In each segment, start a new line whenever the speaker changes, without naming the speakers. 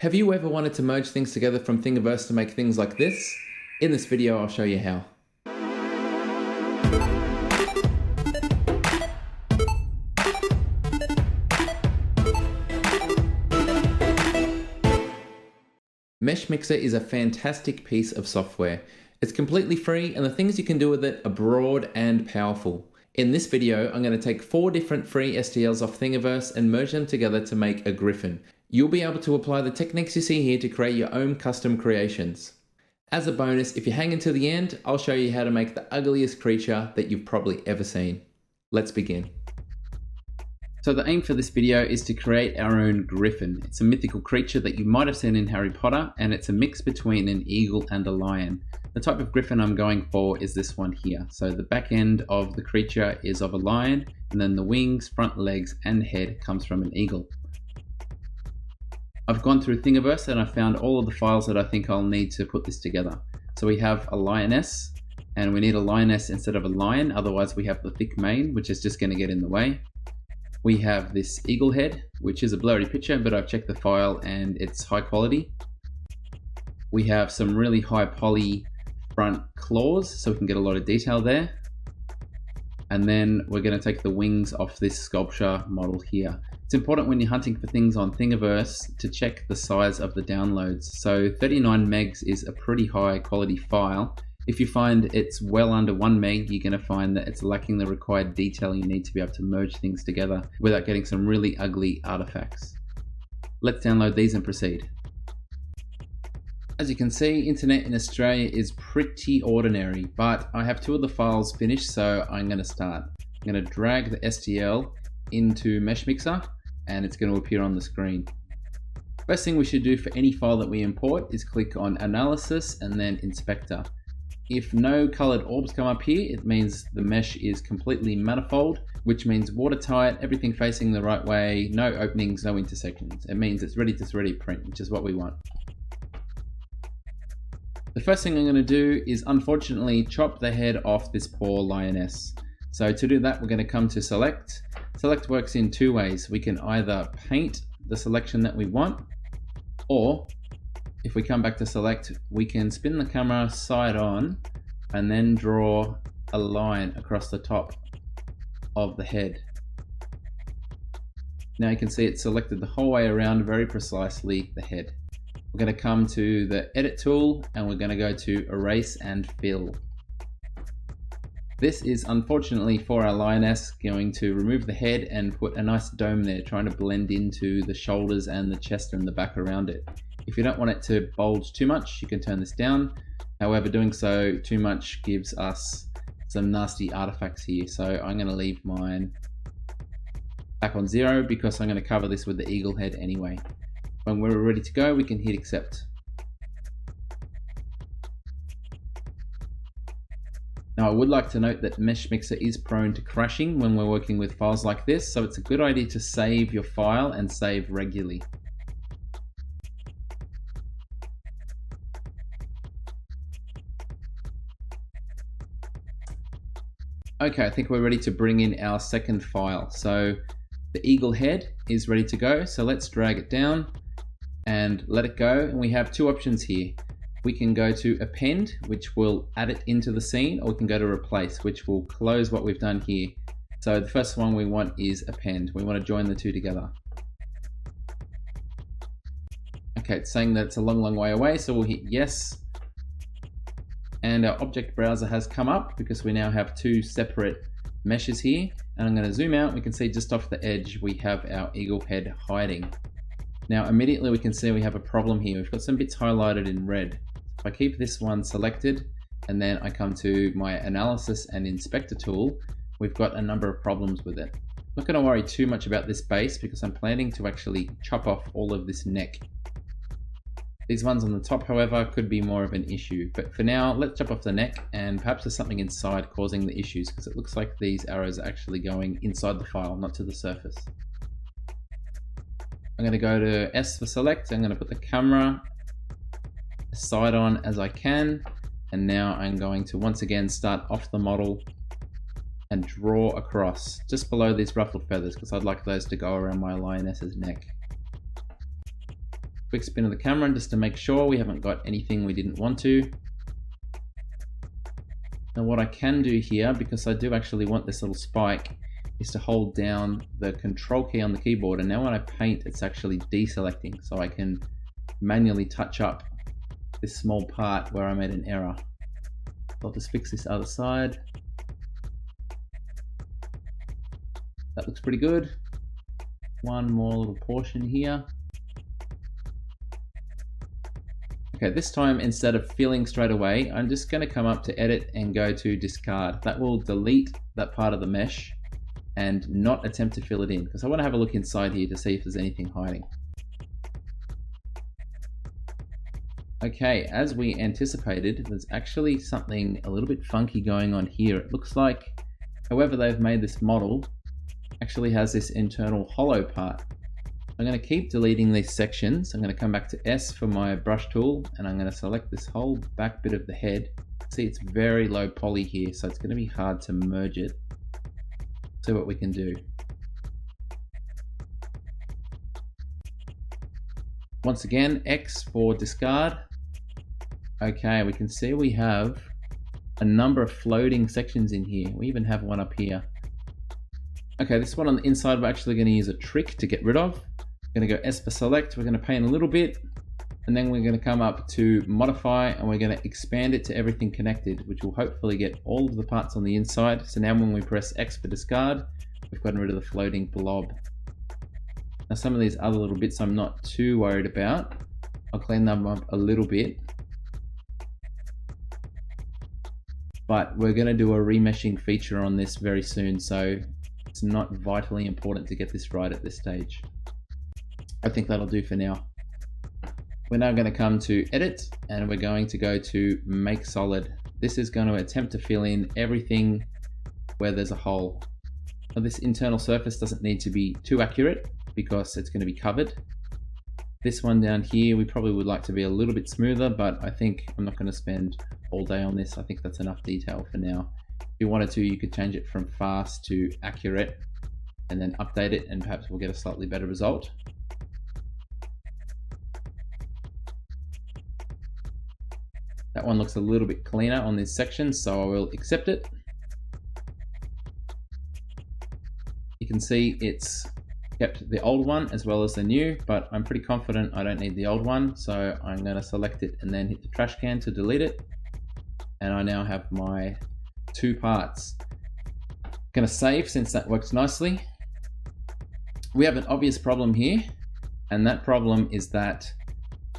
Have you ever wanted to merge things together from Thingiverse to make things like this? In this video, I'll show you how. Meshmixer is a fantastic piece of software. It's completely free and the things you can do with it are broad and powerful. In this video, I'm going to take 4 different free STLs off Thingiverse and merge them together to make a griffin. You'll be able to apply the techniques you see here to create your own custom creations. As a bonus, if you hang until the end, I'll show you how to make the ugliest creature that you've probably ever seen. Let's begin. So the aim for this video is to create our own griffin. It's a mythical creature that you might have seen in Harry Potter, and it's a mix between an eagle and a lion. The type of griffin I'm going for is this one here. So the back end of the creature is of a lion, and then the wings, front legs, and head comes from an eagle. I've gone through Thingiverse and I found all of the files that I think I'll need to put this together. So we have a lioness, and we need a lioness instead of a lion, otherwise we have the thick mane, which is just going to get in the way. We have this eagle head, which is a blurry picture, but I've checked the file and it's high quality. We have some really high poly front claws, so we can get a lot of detail there. And then we're going to take the wings off this sculpture model here. It's important when you're hunting for things on Thingiverse to check the size of the downloads. So 39 megs is a pretty high quality file. If you find it's well under 1 meg, you're going to find that it's lacking the required detail you need to be able to merge things together without getting some really ugly artifacts. Let's download these and proceed. As you can see, internet in Australia is pretty ordinary, but I have 2 of the files finished, so I'm going to start. I'm going to drag the STL into Meshmixer and it's going to appear on the screen. First thing we should do for any file that we import is click on Analysis and then Inspector. If no colored orbs come up here, it means the mesh is completely manifold, which means watertight, everything facing the right way, no openings, no intersections. It means it's ready to 3D print, which is what we want. The first thing I'm going to do is unfortunately chop the head off this poor lioness. So to do that, we're going to come to Select. Select works in 2 ways. We can either paint the selection that we want, or if we come back to Select, we can spin the camera side on and then draw a line across the top of the head. Now you can see it's selected the whole way around very precisely the head. We're going to come to the Edit tool and we're going to go to Erase and Fill. This is unfortunately for our lioness going to remove the head and put a nice dome there, trying to blend into the shoulders and the chest and the back around it. If you don't want it to bulge too much, you can turn this down. However, doing so too much gives us some nasty artifacts here. So I'm going to leave mine back on 0 because I'm going to cover this with the eagle head anyway. When we're ready to go, we can hit accept. Now I would like to note that Meshmixer is prone to crashing when we're working with files like this, so it's a good idea to save your file and save regularly. Okay, I think we're ready to bring in our second file. So the eagle head is ready to go, so let's drag it down and let it go. And we have 2 options here. We can go to Append, which will add it into the scene, or we can go to Replace, which will close what we've done here. So the first one we want is Append. We want to join the 2 together. Okay, it's saying that it's a long, long way away, so we'll hit yes. And our object browser has come up because we now have 2 separate meshes here. And I'm going to zoom out. We can see just off the edge, we have our eagle head hiding. Now immediately we can see we have a problem here. We've got some bits highlighted in red. If I keep this one selected and then I come to my Analysis and Inspector tool, we've got a number of problems with it. I'm not going to worry too much about this base because I'm planning to actually chop off all of this neck. These ones on the top, however, could be more of an issue. But for now, let's chop off the neck, and perhaps there's something inside causing the issues because it looks like these arrows are actually going inside the file, not to the surface. I'm going to go to S for select. I'm going to put the camera as side on as I can. And now I'm going to once again start off the model and draw across just below these ruffled feathers because I'd like those to go around my lioness's neck. Quick spin of the camera just to make sure we haven't got anything we didn't want to. Now what I can do here, because I do actually want this little spike, is to hold down the control key on the keyboard, and now when I paint it's actually deselecting, so I can manually touch up this small part where I made an error. I'll just fix this other side. That looks pretty good. One more little portion here. Okay, this time instead of filling straight away, I'm just going to come up to edit and go to discard. That will delete that part of the mesh and not attempt to fill it in, because I want to have a look inside here to see if there's anything hiding. Okay, as we anticipated, there's actually something a little bit funky going on here. It looks like whoever they've made this model actually has this internal hollow part. I'm going to keep deleting these sections. I'm going to come back to S for my brush tool, and I'm going to select this whole back bit of the head. See, it's very low poly here, so it's going to be hard to merge it. See what we can do. Once again, X for discard. Okay, we can see we have a number of floating sections in here. We even have one up here. Okay, this one on the inside we're actually going to use a trick to get rid of. We're going to go S for select, we're going to paint a little bit, and then we're going to come up to modify, and we're going to expand it to everything connected, which will hopefully get all of the parts on the inside. So now when we press X for discard, we've gotten rid of the floating blob. Now some of these other little bits I'm not too worried about. I'll clean them up a little bit. But we're going to do a remeshing feature on this very soon, so it's not vitally important to get this right at this stage. I think that'll do for now. We're now going to come to edit, and we're going to go to make solid. This is going to attempt to fill in everything where there's a hole. Now this internal surface doesn't need to be too accurate because it's going to be covered. This one down here, we probably would like to be a little bit smoother, but I think I'm not going to spend all day on this. I think that's enough detail for now. If you wanted to, you could change it from fast to accurate and then update it, and perhaps we'll get a slightly better result. That one looks a little bit cleaner on this section, so I will accept it. You can see it's kept the old one as well as the new, but I'm pretty confident I don't need the old one, so I'm going to select it and then hit the trash can to delete it. And I now have my two parts. I'm going to save since that works nicely. We have an obvious problem here, and that problem is that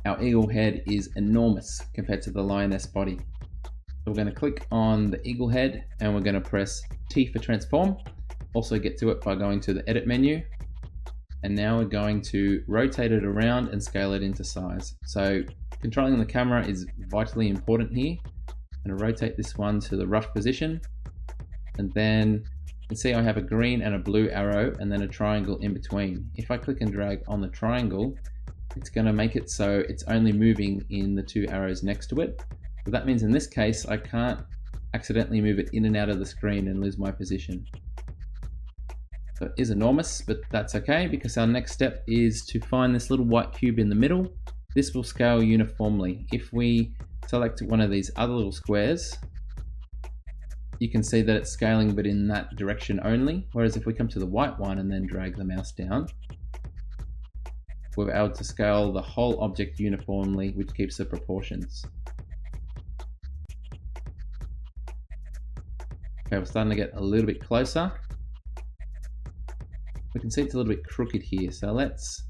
our eagle head is enormous compared to the lioness body. So we're going to click on the eagle head and we're going to press T for transform. Also get to it by going to the edit menu. And now we're going to rotate it around and scale it into size. So controlling the camera is vitally important here. I'm going to rotate this one to the rough position. And then you can see I have a green and a blue arrow and then a triangle in between. If I click and drag on the triangle, it's going to make it so it's only moving in the two arrows next to it. So that means in this case, I can't accidentally move it in and out of the screen and lose my position. So it is enormous, but that's okay because our next step is to find this little white cube in the middle. This will scale uniformly. If we select one of these other little squares, you can see that it's scaling but in that direction only. Whereas if we come to the white one and then drag the mouse down, we're able to scale the whole object uniformly, which keeps the proportions. Okay, we're starting to get a little bit closer. We can see it's a little bit crooked here, so let's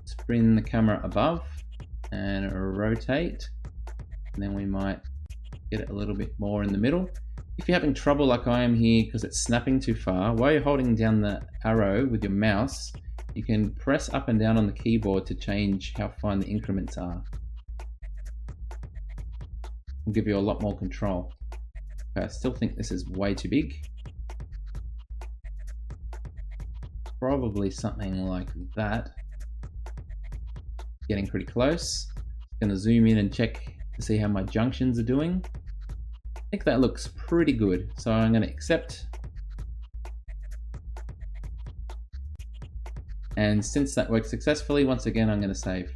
spin the camera above and rotate, and then we might get it a little bit more in the middle. If you're having trouble like I am here because it's snapping too far, while you're holding down the arrow with your mouse, you can press up and down on the keyboard to change how fine the increments are. It'll give you a lot more control. Okay, I still think this is way too big. Probably something like that. Getting pretty close. I'm going to zoom in and check to see how my junctions are doing. I think that looks pretty good, so I'm going to accept. And since that worked successfully, once again I'm going to save.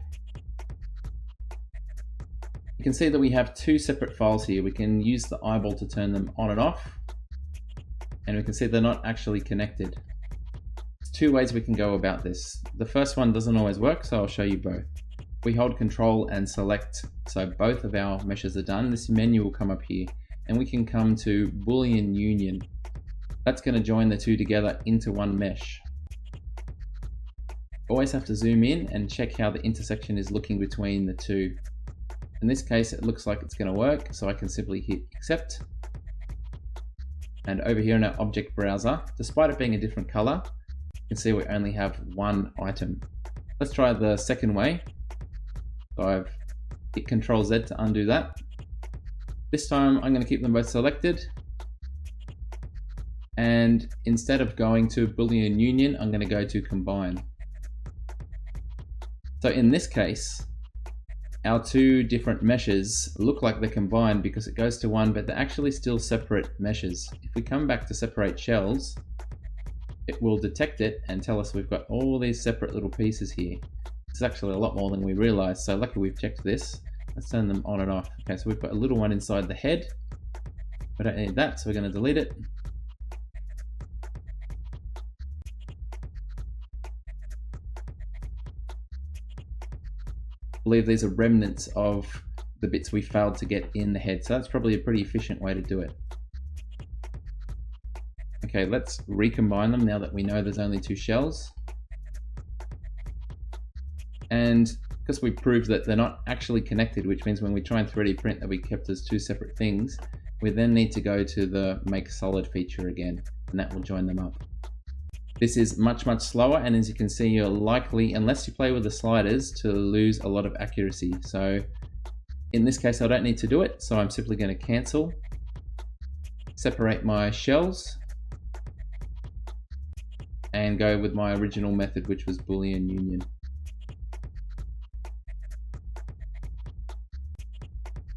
can see that we have two separate files here. We can use the eyeball to turn them on and off, and we can see they're not actually connected. There's two ways we can go about this. The first one doesn't always work, so I'll show you both. We hold Control and select, so both of our meshes are done. This menu will come up here, and we can come to Boolean Union. That's going to join the two together into one mesh. Always have to zoom in and check how the intersection is looking between the two. In this case, it looks like it's going to work, so I can simply hit accept. And over here in our object browser, despite it being a different color, you can see we only have one item. Let's try the second way. So I've hit Control Z to undo that. This time I'm going to keep them both selected. And instead of going to Boolean Union, I'm going to go to Combine. So in this case, our two different meshes look like they're combined because it goes to one, but they're actually still separate meshes. If we come back to separate shells, it will detect it and tell us we've got all these separate little pieces here. It's actually a lot more than we realized, so lucky we've checked this. Let's turn them on and off. Okay, so we've got a little one inside the head. We don't need that, so we're going to delete it. I believe these are remnants of the bits we failed to get in the head, so that's probably a pretty efficient way to do it. Okay, let's recombine them now that we know there's only two shells. And because we proved that they're not actually connected, which means when we try and 3D print that we kept as two separate things, we then need to go to the make solid feature again, and that will join them up. This is much slower, and as you can see, you're likely, unless you play with the sliders, to lose a lot of accuracy. So in this case, I don't need to do it, so I'm simply going to cancel, separate my shells, and go with my original method, which was Boolean Union.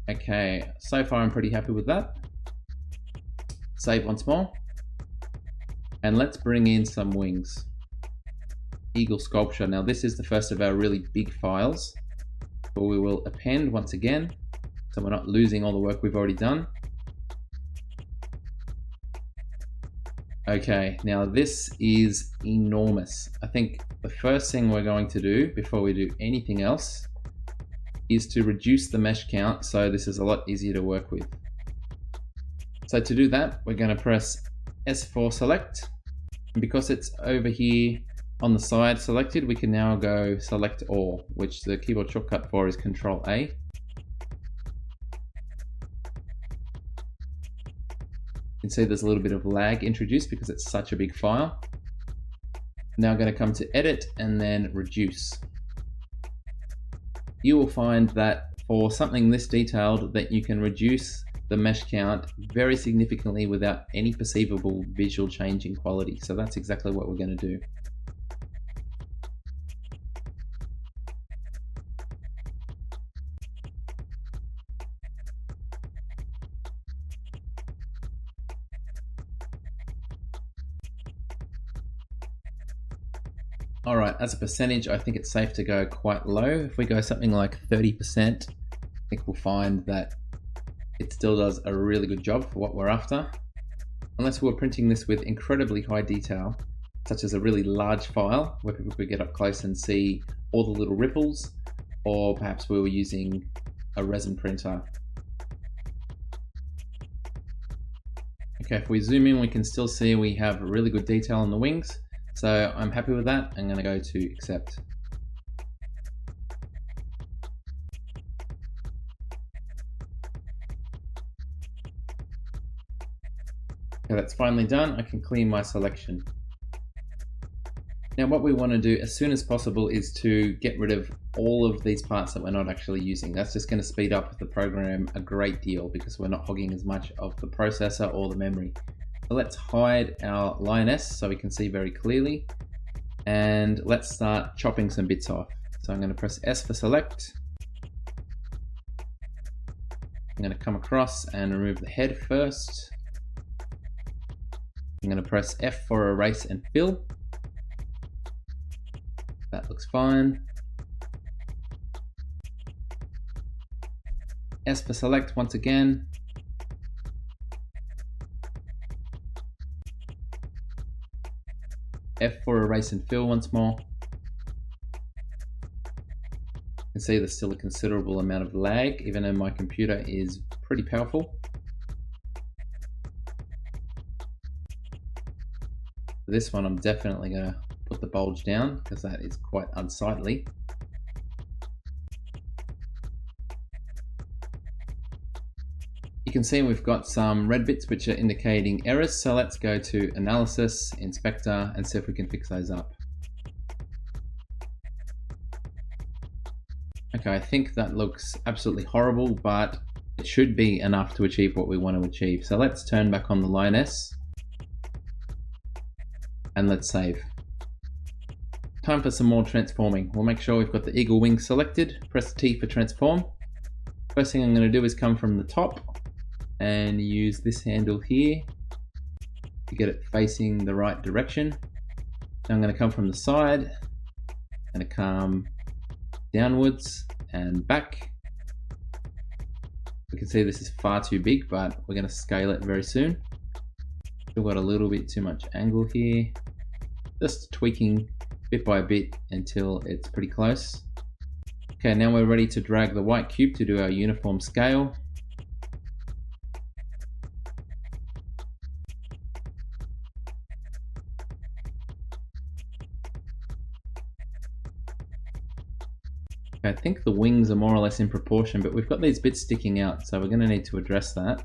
Okay, so far I'm pretty happy with that. Save once more. And let's bring in some wings. Eagle sculpture. Now this is the first of our really big files, but we will append once again, so we're not losing all the work we've already done. Okay, now this is enormous. I think the first thing we're going to do before we do anything else is to reduce the mesh count so this is a lot easier to work with. So to do that, we're going to press S4 select, and because it's over here on the side selected, we can now go select all, which the keyboard shortcut for is Control A. You can see there's a little bit of lag introduced because it's such a big file. Now I'm going to come to edit and then reduce. You will find that for something this detailed that you can reduce the mesh count very significantly without any perceivable visual change in quality. So that's exactly what we're going to do. All right, as a percentage, I think it's safe to go quite low. If we go something like 30%, I think we'll find that it still does a really good job for what we're after. Unless we're printing this with incredibly high detail, such as a really large file where people could get up close and see all the little ripples, or perhaps we were using a resin printer. Okay, if we zoom in, we can still see we have really good detail on the wings. So I'm happy with that. I'm going to go to accept. Okay, that's finally done. I can clean my selection. Now what we want to do as soon as possible is to get rid of all of these parts that we're not actually using. That's just going to speed up the program a great deal because we're not hogging as much of the processor or the memory. So let's hide our lioness so we can see very clearly, and let's start chopping some bits off. So I'm going to press S for select. I'm going to come across and remove the head first. I'm going to press F for erase and fill. That looks fine. S for select once again. F for erase and fill once more. You can see there's still a considerable amount of lag, even though my computer is pretty powerful. For this one, I'm definitely going to put the bulge down because that is quite unsightly. You can see we've got some red bits which are indicating errors, so let's go to Analysis, Inspector, and see if we can fix those up. Okay, I think that looks absolutely horrible, but it should be enough to achieve what we want to achieve. So let's turn back on the lioness and let's save. Time for some more transforming. We'll make sure we've got the eagle wing selected, press T for transform. First thing I'm going to do is come from the top and use this handle here to get it facing the right direction. Now I'm going to come from the side and come downwards and back. We can see this is far too big, but we're going to scale it very soon. Still got a little bit too much angle here. Just tweaking bit by bit until it's pretty close. Okay, now we're ready to drag the white cube to do our uniform scale. I think the wings are more or less in proportion, but we've got these bits sticking out, so we're going to need to address that.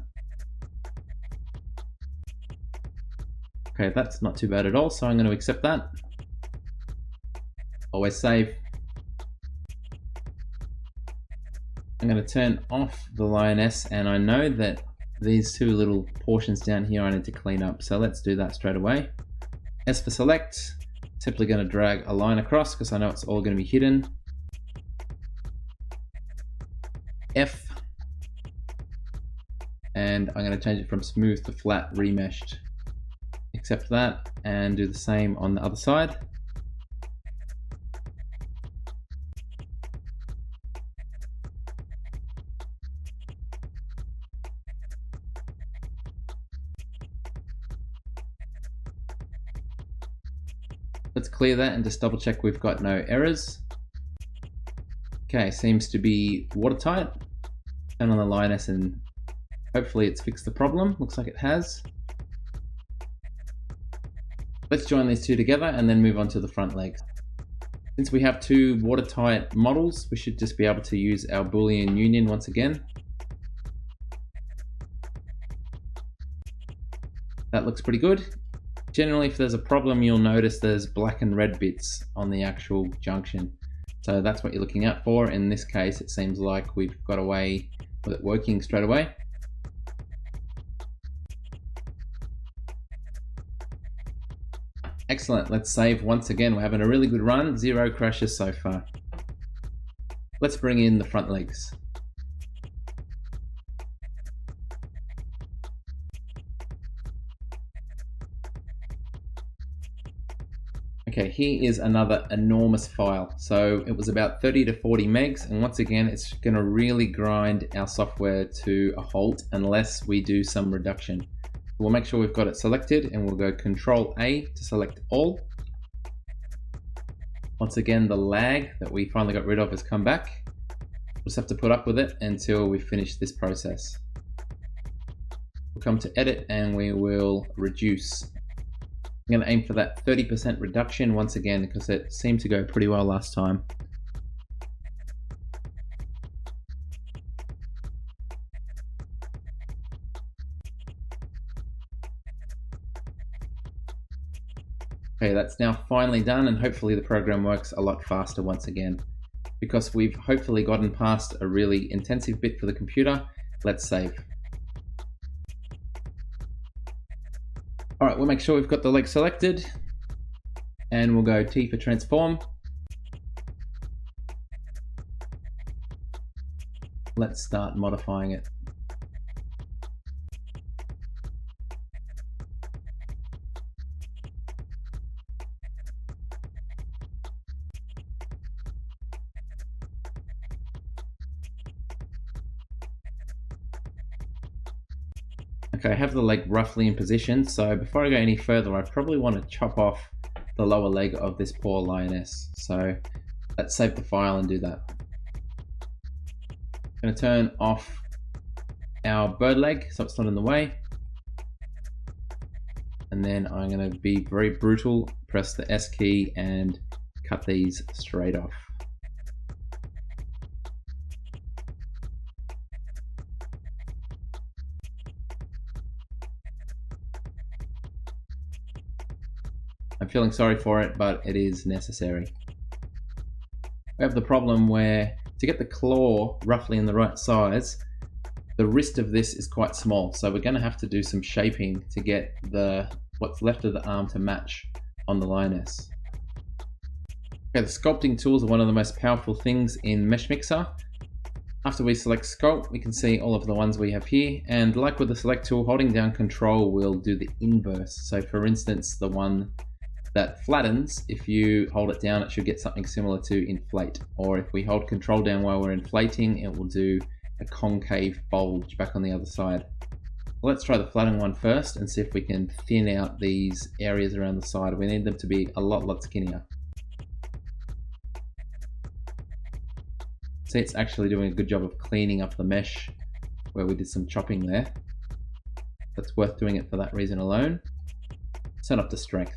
Okay, that's not too bad at all, so I'm going to accept that. Always save. I'm going to turn off the lioness, and I know that these two little portions down here I need to clean up, so let's do that straight away. S for select, simply going to drag a line across because I know it's all going to be hidden. F, and I'm going to change it from smooth to flat remeshed. Accept that and do the same on the other side. Let's clear that and just double check we've got no errors. Okay, seems to be watertight. Turn on the lioness and hopefully it's fixed the problem. Looks like it has. Let's join these two together and then move on to the front legs. Since we have two watertight models, we should just be able to use our Boolean union once again. That looks pretty good. Generally, if there's a problem, you'll notice there's black and red bits on the actual junction. So that's what you're looking out for. In this case, it seems like we've got away with it working straight away. Excellent, let's save once again. We're having a really good run, 0 crashes so far. Let's bring in the front legs. Okay, here is another enormous file. So it was about 30 to 40 megs, and once again, it's gonna really grind our software to a halt unless we do some reduction. We'll make sure we've got it selected and we'll go Control A to select all. Once again, the lag that we finally got rid of has come back. We'll just have to put up with it until we finish this process. We'll come to Edit and we will reduce. I'm going to aim for that 30% reduction once again because it seemed to go pretty well last time. Okay, that's now finally done and hopefully the program works a lot faster once again. Because we've hopefully gotten past a really intensive bit for the computer, let's save. Alright, we'll make sure we've got the leg selected and we'll go T for transform. Let's start modifying it. Okay, I have the leg roughly in position, so before I go any further, I probably want to chop off the lower leg of this poor lioness. So let's save the file and do that. I'm going to turn off our bird leg so it's not in the way. And then I'm going to be very brutal, press the S key and cut these straight off. I'm feeling sorry for it, but it is necessary. We have the problem where to get the claw roughly in the right size, the wrist of this is quite small, so we're going to have to do some shaping to get what's left of the arm to match on the lioness. Okay, the sculpting tools are one of the most powerful things in Meshmixer. After we select sculpt, we can see all of the ones we have here, and like with the select tool, holding down control will do the inverse. So for instance, the one that flattens, if you hold it down, it should get something similar to inflate. Or if we hold control down while we're inflating, it will do a concave bulge back on the other side. Well, let's try the flatten one first and see if we can thin out these areas around the side. We need them to be a lot skinnier. See, it's actually doing a good job of cleaning up the mesh where we did some chopping there. That's worth doing it for that reason alone. Turn up the strength.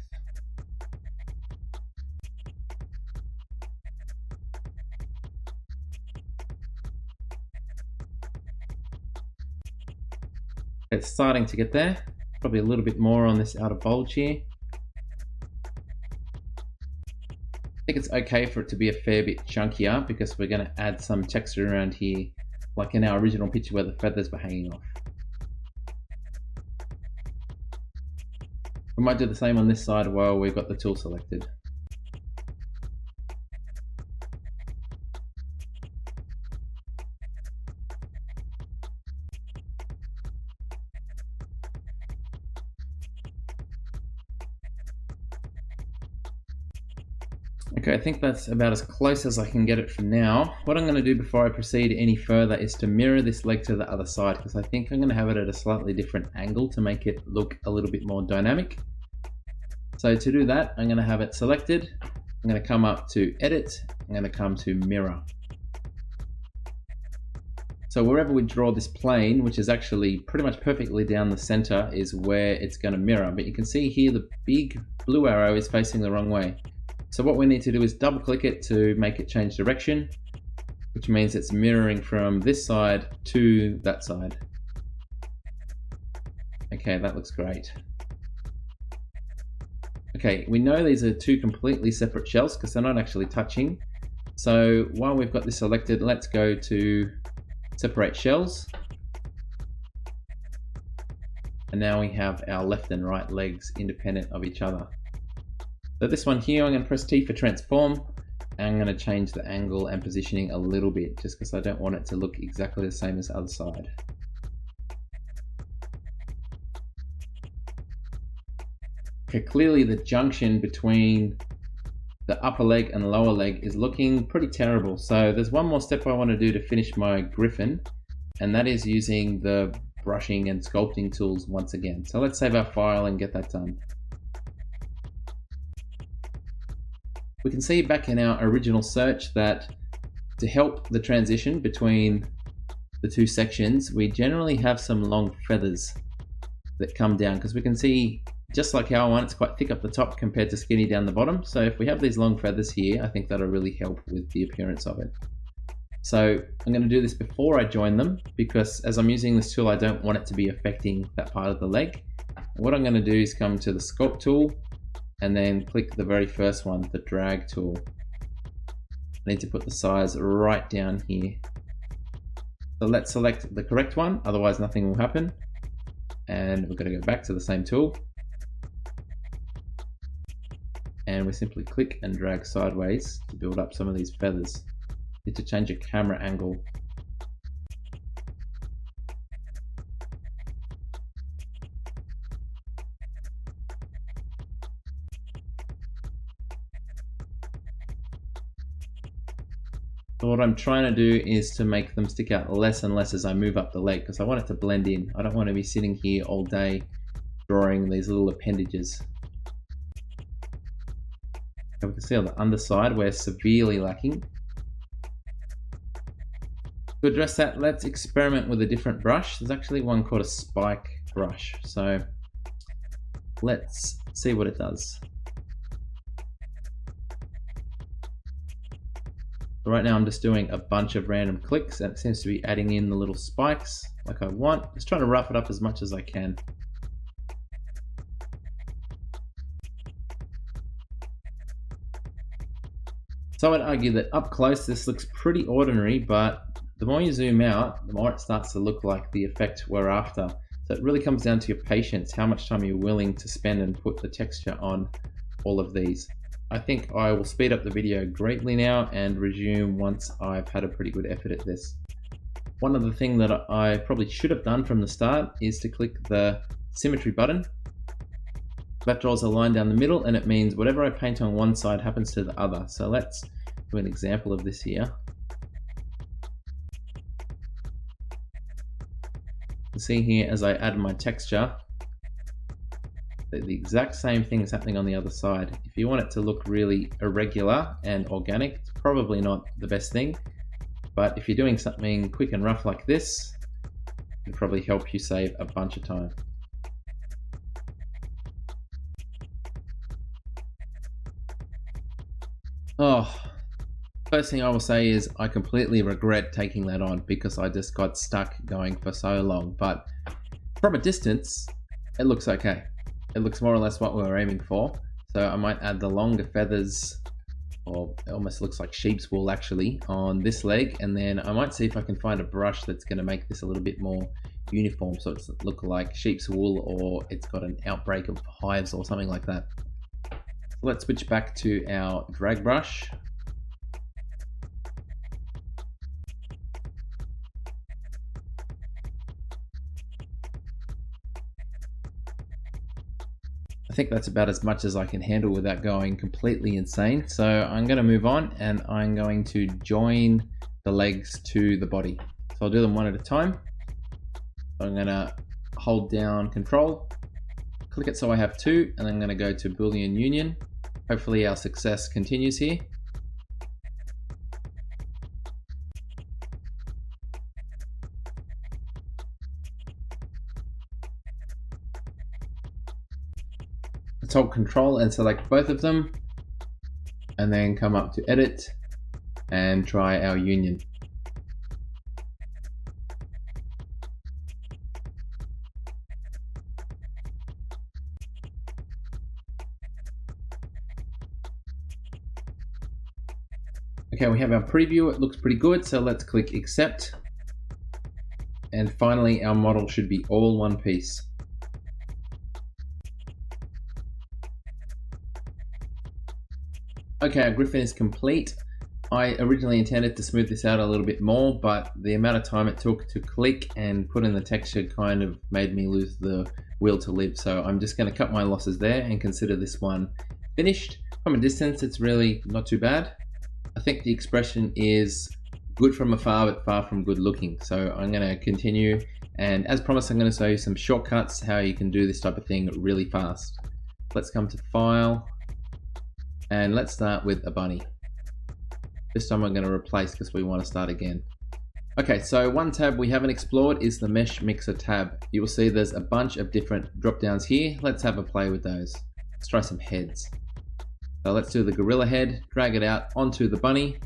It's starting to get there. Probably a little bit more on this outer bulge here. I think it's okay for it to be a fair bit chunkier because we're going to add some texture around here, like in our original picture where the feathers were hanging off. We might do the same on this side while we've got the tool selected. Okay, I think that's about as close as I can get it for now. What I'm going to do before I proceed any further is to mirror this leg to the other side, because I think I'm going to have it at a slightly different angle to make it look a little bit more dynamic. So to do that, I'm going to have it selected. I'm going to come up to Edit. I'm going to come to Mirror. So wherever we draw this plane, which is actually pretty much perfectly down the center, is where it's going to mirror. But you can see here the big blue arrow is facing the wrong way. So what we need to do is double click it to make it change direction, which means it's mirroring from this side to that side. Okay, that looks great. Okay, we know these are two completely separate shells because they're not actually touching. So while we've got this selected, let's go to separate shells. And now we have our left and right legs independent of each other. So this one here, I'm going to press T for transform, and I'm going to change the angle and positioning a little bit, just because I don't want it to look exactly the same as the other side. Okay, clearly the junction between the upper leg and the lower leg is looking pretty terrible. So there's one more step I want to do to finish my Gryphon, and that is using the brushing and sculpting tools once again. So let's save our file and get that done. We can see back in our original search that to help the transition between the two sections, we generally have some long feathers that come down, because we can see, just like our one, it's quite thick up the top compared to skinny down the bottom. So if we have these long feathers here, I think that'll really help with the appearance of it. So I'm going to do this before I join them, because as I'm using this tool, I don't want it to be affecting that part of the leg. What I'm going to do is come to the Sculpt tool, and then click the very first one, the drag tool. I need to put the size right down here. So let's select the correct one, otherwise nothing will happen. And we're going to go back to the same tool. And we simply click and drag sideways to build up some of these feathers. Need to change your camera angle. So what What I'm trying to do is to make them stick out less and less as I move up the leg, because I want it to blend in. I don't want to be sitting here all day drawing these little appendages. And we can see on the underside we're severely lacking. To address that, let's experiment with a different brush. There's actually one called a spike brush, so let's see what it does. Right now I'm just doing a bunch of random clicks and it seems to be adding in the little spikes like I want. Just trying to rough it up as much as I can. So I'd argue that up close this looks pretty ordinary, but the more you zoom out, the more it starts to look like the effect we're after. So it really comes down to your patience, how much time you're willing to spend and put the texture on all of these. I think I will speed up the video greatly now and resume once I've had a pretty good effort at this. One other thing that I probably should have done from the start is to click the symmetry button. That draws a line down the middle and it means whatever I paint on one side happens to the other. So let's do an example of this here. You can see here as I add my texture, the exact same thing is happening on the other side. If you want it to look really irregular and organic, it's probably not the best thing. But if you're doing something quick and rough like this, it'll probably help you save a bunch of time. Oh, first thing I will say is I completely regret taking that on because I just got stuck going for so long. But from a distance, it looks okay. It looks more or less what we were aiming for. So I might add the longer feathers, or it almost looks like sheep's wool actually, on this leg. And then I might see if I can find a brush that's going to make this a little bit more uniform. So it's look like sheep's wool, or it's got an outbreak of hives or something like that. So let's switch back to our drag brush. I think that's about as much as I can handle without going completely insane. So I'm going to move on and I'm going to join the legs to the body. So I'll do them one at a time. I'm going to hold down Control, click it so I have two, and then I'm going to go to Boolean Union. Hopefully our success continues here. Let's hold Control and select both of them, and then come up to Edit and try our union. Okay, we have our preview. It looks pretty good, so let's click Accept. And finally, our model should be all one piece. Okay, our Gryphon is complete. I originally intended to smooth this out a little bit more, but the amount of time it took to click and put in the texture kind of made me lose the will to live. So I'm just going to cut my losses there and consider this one finished. From a distance, it's really not too bad. I think the expression is good from afar, but far from good looking. So I'm going to continue. And as promised, I'm going to show you some shortcuts, how you can do this type of thing really fast. Let's come to File. And let's start with a bunny. This time I'm going to replace because we want to start again. Okay, so one tab we haven't explored is the Meshmixer tab. You will see there's a bunch of different drop downs here. Let's have a play with those. Let's try some heads. So let's do the gorilla head, drag it out onto the bunny.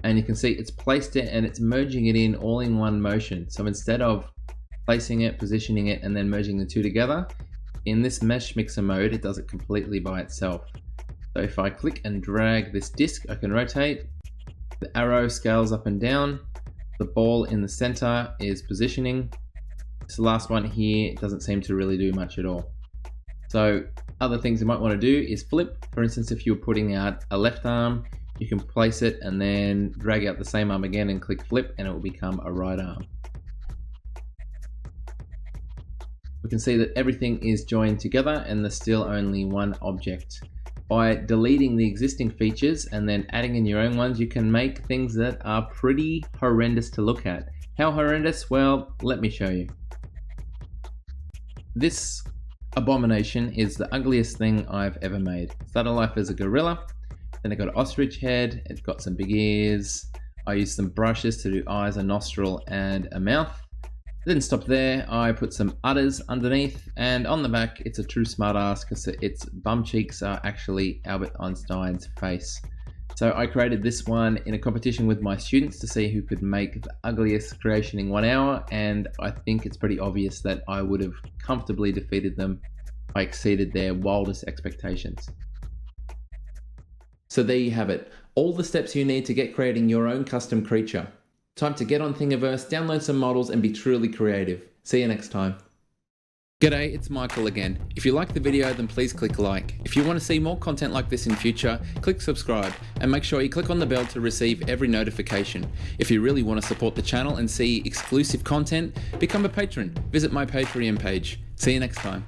And you can see it's placed it and it's merging it in all in one motion. So instead of placing it, positioning it, and then merging the two together, in this Meshmixer mode, it does it completely by itself. So if I click and drag this disc, I can rotate. The arrow scales up and down. The ball in the center is positioning. This last one here doesn't seem to really do much at all. So other things you might want to do is flip. For instance, if you're putting out a left arm, you can place it and then drag out the same arm again and click flip and it will become a right arm. We can see that everything is joined together and there's still only one object. By deleting the existing features and then adding in your own ones, you can make things that are pretty horrendous to look at. How horrendous? Well, let me show you. This abomination is the ugliest thing I've ever made. Started life as a gorilla, then I got an ostrich head, it's got some big ears. I used some brushes to do eyes, a nostril, and a mouth. Didn't stop there, I put some udders underneath, and on the back it's a true smartass because its bum cheeks are actually Albert Einstein's face. So I created this one in a competition with my students to see who could make the ugliest creation in 1 hour, and I think it's pretty obvious that I would have comfortably defeated them. I exceeded their wildest expectations. So there you have it, all the steps you need to get creating your own custom creature. Time to get on Thingiverse, download some models, and be truly creative. See you next time. G'day, it's Michael again. If you liked the video, then please click like. If you want to see more content like this in future, click subscribe, and make sure you click on the bell to receive every notification. If you really want to support the channel and see exclusive content, become a patron. Visit my Patreon page. See you next time.